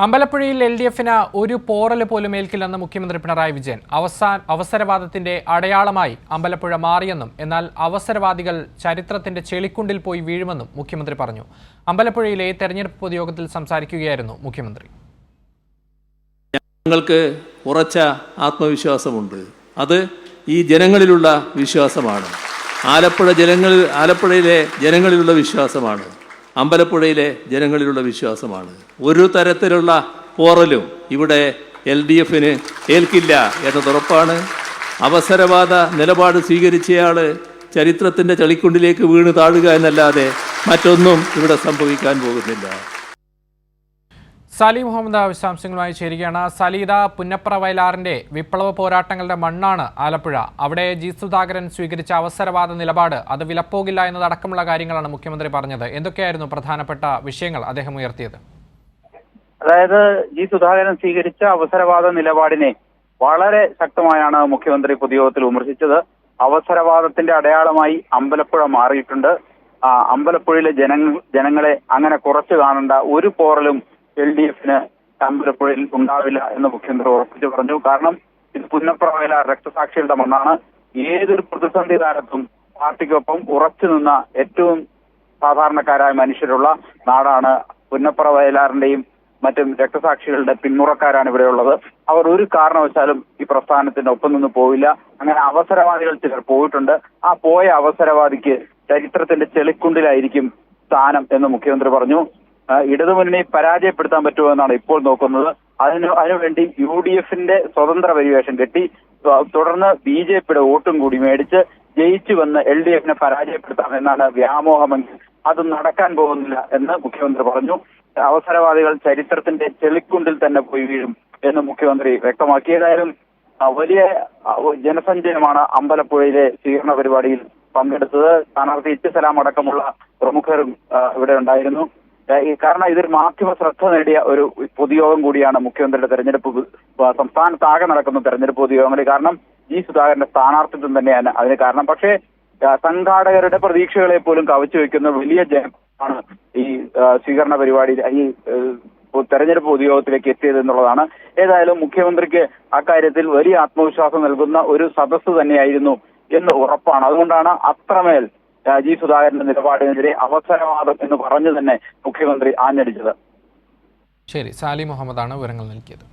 അമ്പലപ്പുഴയിൽ LDFന് ഒരു പോറൽ പോലും ഏൽക്കില്ലെന്ന് മുഖ്യമന്ത്രി പിണറായി വിജയൻ. അവസരവാദത്തിന്റെ അടയാളമായി അമ്പലപ്പുഴ മാറിയെന്നും എന്നാൽ അവസരവാദികൾ ചരിത്രത്തിന്റെ ചെളിക്കുണ്ടിൽ പോയി വീഴുമെന്നും മുഖ്യമന്ത്രി പറഞ്ഞു. അമ്പലപ്പുഴയിലെ തെരഞ്ഞെടുപ്പ് പൊതുയോഗത്തിൽ സംസാരിക്കുകയായിരുന്നു മുഖ്യമന്ത്രി. ഞങ്ങൾക്ക് ഉറച്ച ആത്മവിശ്വാസമുണ്ട്. അത് ഈ ജനങ്ങളിലുള്ള വിശ്വാസമാണ്. ആലപ്പുഴയിലെ ജനങ്ങളിലുള്ള വിശ്വാസമാണ്. അമ്പലപ്പുഴയിലെ ജനങ്ങളിലുള്ള വിശ്വാസമാണ്. ഒരു തരത്തിലുള്ള പോറലും ഇവിടെ LDFന് ഏൽക്കില്ല എന്നതുറപ്പാണ്. അവസരവാദ നിലപാട് സ്വീകരിച്ചയാൾ ചരിത്രത്തിൻ്റെ ചളിക്കുണ്ടിലേക്ക് വീണ് താഴുക എന്നല്ലാതെ മറ്റൊന്നും ഇവിടെ സംഭവിക്കാൻ പോകുന്നില്ല. സലി മുഹമ്മദ് വിശദാംശങ്ങളുമായി ചേരുകയാണ്. സലീദ, പുന്നപ്ര വയലാറിന്റെ വിപ്ലവ പോരാട്ടങ്ങളുടെ മണ്ണാണ് ആലപ്പുഴ. അവിടെ ജി സുധാകരൻ സ്വീകരിച്ച അവസരവാദ നിലപാട് അത് വിലപ്പോകില്ല എന്നതടക്കമുള്ള കാര്യങ്ങളാണ് മുഖ്യമന്ത്രി പറഞ്ഞത്. എന്തൊക്കെയായിരുന്നു പ്രധാനപ്പെട്ട വിഷയങ്ങൾ അദ്ദേഹം ഉയർത്തിയത്? അതായത് ജി സുധാകരൻ സ്വീകരിച്ച അവസരവാദ നിലപാടിനെ വളരെ ശക്തമായാണ് മുഖ്യമന്ത്രി പൊതുയോഗത്തിൽ വിമർശിച്ചത്. അവസരവാദത്തിന്റെ അടയാളമായി അമ്പലപ്പുഴ മാറിയിട്ടുണ്ട്. അമ്പലപ്പുഴയിലെ ജനങ്ങളെ അങ്ങനെ കുറച്ചു കാണേണ്ട ഒരു പോറലും LDFന് അമ്പലപ്പുഴയിൽ ഉണ്ടാവില്ല എന്ന് മുഖ്യമന്ത്രി ഉറപ്പിച്ചു പറഞ്ഞു. കാരണം ഇത് പുന്നപ്ര വയലാർ രക്തസാക്ഷികളുടെ മണ്ണാണ്. ഏതൊരു പ്രതിസന്ധി കാലത്തും പാർട്ടിക്കൊപ്പം ഉറച്ചു നിന്ന ഏറ്റവും സാധാരണക്കാരായ മനുഷ്യരുള്ള നാടാണ്. പുന്നപ്ര വയലാറിന്റെയും മറ്റും രക്തസാക്ഷികളുടെ പിന്മുറക്കാരാണ് ഇവിടെയുള്ളത്. അവർ ഒരു കാരണവശാലും ഈ പ്രസ്ഥാനത്തിന്റെ ഒപ്പം നിന്ന് പോവില്ല. അങ്ങനെ അവസരവാദികൾ ചിലർ പോയിട്ടുണ്ട്. ആ പോയ അവസരവാദിക്ക് ചരിത്രത്തിന്റെ ചെളിക്കുണ്ടിലായിരിക്കും സ്ഥാനം എന്ന് മുഖ്യമന്ത്രി പറഞ്ഞു. ഇടതുമുന്നണി പരാജയപ്പെടുത്താൻ പറ്റുമോ എന്നാണ് ഇപ്പോൾ നോക്കുന്നത്. അതിനുവേണ്ടി UDFന്റെ സ്വതന്ത്ര പരിവേഷം കെട്ടി തുടർന്ന് BJPയുടെ വോട്ടും കൂടി മേടിച്ച് ജയിച്ചു വന്ന് LDFനെ പരാജയപ്പെടുത്താം എന്നാണ് വ്യാമോഹമെങ്കിൽ അത് നടക്കാൻ പോകുന്നില്ല എന്ന് മുഖ്യമന്ത്രി പറഞ്ഞു. അവസരവാദികൾ ചരിത്രത്തിന്റെ ചെളിക്കുണ്ടിൽ തന്നെ പോയി വീഴും എന്ന് മുഖ്യമന്ത്രി വ്യക്തമാക്കി. ഏതായാലും വലിയ ജനസഞ്ചയമാണ് അമ്പലപ്പുഴയിലെ സ്വീകരണ പരിപാടിയിൽ പങ്കെടുത്തത്. സ്ഥാനാർത്ഥി ഇച്ഛസലാം അടക്കമുള്ള പ്രമുഖരും ഇവിടെ ഉണ്ടായിരുന്നു. കാരണം ഇതൊരു മാധ്യമ ശ്രദ്ധ നേടിയ ഒരു പൊതുയോഗം കൂടിയാണ് മുഖ്യമന്ത്രിയുടെ തെരഞ്ഞെടുപ്പ് സംസ്ഥാനത്താകെ നടക്കുന്ന തെരഞ്ഞെടുപ്പ് പൊതുയോഗങ്ങളിൽ. കാരണം ജി സുധാകരന്റെ സ്ഥാനാർത്ഥിത്വം തന്നെയാണ് അതിന് കാരണം. പക്ഷേ സംഘാടകരുടെ പ്രതീക്ഷകളെ പോലും കവച്ചു വെക്കുന്ന വലിയ ജനമാണ് ഈ സ്വീകരണ പരിപാടി ഈ തെരഞ്ഞെടുപ്പ് പൊതുയോഗത്തിലേക്ക് എത്തിയത് എന്നുള്ളതാണ്. ഏതായാലും മുഖ്യമന്ത്രിക്ക് അക്കാര്യത്തിൽ വലിയ ആത്മവിശ്വാസം നൽകുന്ന ഒരു സദസ്സ് തന്നെയായിരുന്നു എന്ന് ഉറപ്പാണ്. അതുകൊണ്ടാണ് അത്രമേൽ ജി സുധാകരന്റെ നിലപാടിനെതിരെ അവസരവാദം എന്ന് പറഞ്ഞു തന്നെ മുഖ്യമന്ത്രി ആഞ്ഞടിച്ചത്. ശരി, സാലി മുഹമ്മദാണ് വിവരങ്ങൾ നൽകിയത്.